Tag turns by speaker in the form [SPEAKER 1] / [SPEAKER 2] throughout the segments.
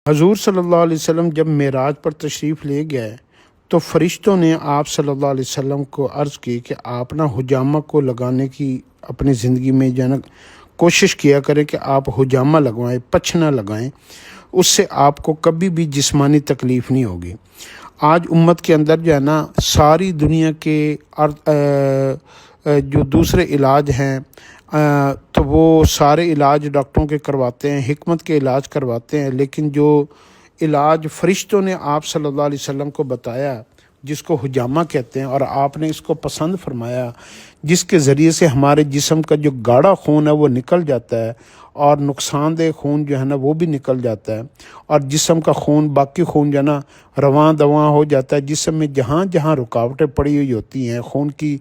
[SPEAKER 1] حضور صلی اللہ علیہ وسلم جب معراج پر تشریف لے گئے تو فرشتوں نے آپ صلی اللہ علیہ وسلم کو عرض کی کہ آپ نہ حجامہ کو لگانے کی اپنی زندگی میں کوشش کیا کریں کہ آپ حجامہ لگوائیں، پچھ نہ لگائیں، اس سے آپ کو کبھی بھی جسمانی تکلیف نہیں ہوگی۔ آج امت کے اندر جو ہے نا ساری دنیا کے جو دوسرے علاج ہیں تو وہ سارے علاج ڈاکٹروں کے کرواتے ہیں، حکمت کے علاج کرواتے ہیں، لیکن جو علاج فرشتوں نے آپ صلی اللہ علیہ وسلم کو بتایا جس کو حجامہ کہتے ہیں، اور آپ نے اس کو پسند فرمایا، جس کے ذریعے سے ہمارے جسم کا جو گاڑھا خون ہے وہ نکل جاتا ہے اور نقصان دہ خون جو ہے نا وہ بھی نکل جاتا ہے، اور جسم کا خون باقی خون جو ہے نا رواں دواں ہو جاتا ہے۔ جسم میں جہاں جہاں رکاوٹیں پڑی ہوئی ہوتی ہیں خون کی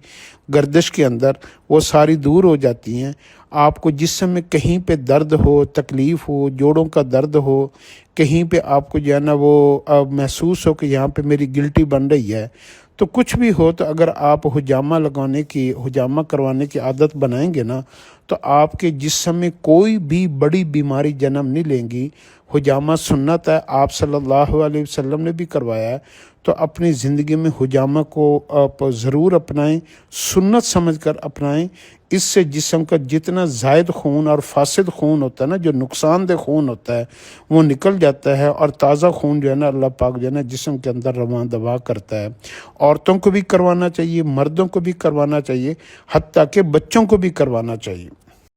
[SPEAKER 1] گردش کے اندر وہ ساری دور ہو جاتی ہیں۔ آپ کو جسم میں کہیں پہ درد ہو، تکلیف ہو، جوڑوں کا درد ہو، کہیں پہ آپ کو جو ہے نا وہ محسوس ہو کہ یہاں پہ میری گلٹی بن رہی ہے، تو کچھ بھی ہو تو اگر آپ حجامہ کروانے کی عادت بنائیں گے نا تو آپ کے جسم میں کوئی بھی بڑی بیماری جنم نہیں لیں گی۔ حجامہ سنت ہے، آپ صلی اللہ علیہ وسلم نے بھی کروایا ہے، تو اپنی زندگی میں حجامہ کو آپ ضرور اپنائیں، سنت سمجھ کر اپنائیں۔ اس سے جسم کا جتنا زائد خون اور فاسد خون ہوتا ہے نا، جو نقصان دہ خون ہوتا ہے وہ نکل جاتا ہے، اور تازہ خون جو ہے نا اللہ پاک جو ہے نا جسم کے اندر رواں دواں کرتا ہے۔ عورتوں کو بھی کروانا چاہیے، مردوں کو بھی کروانا چاہیے، حتیٰ کہ بچوں کو بھی کروانا چاہیے۔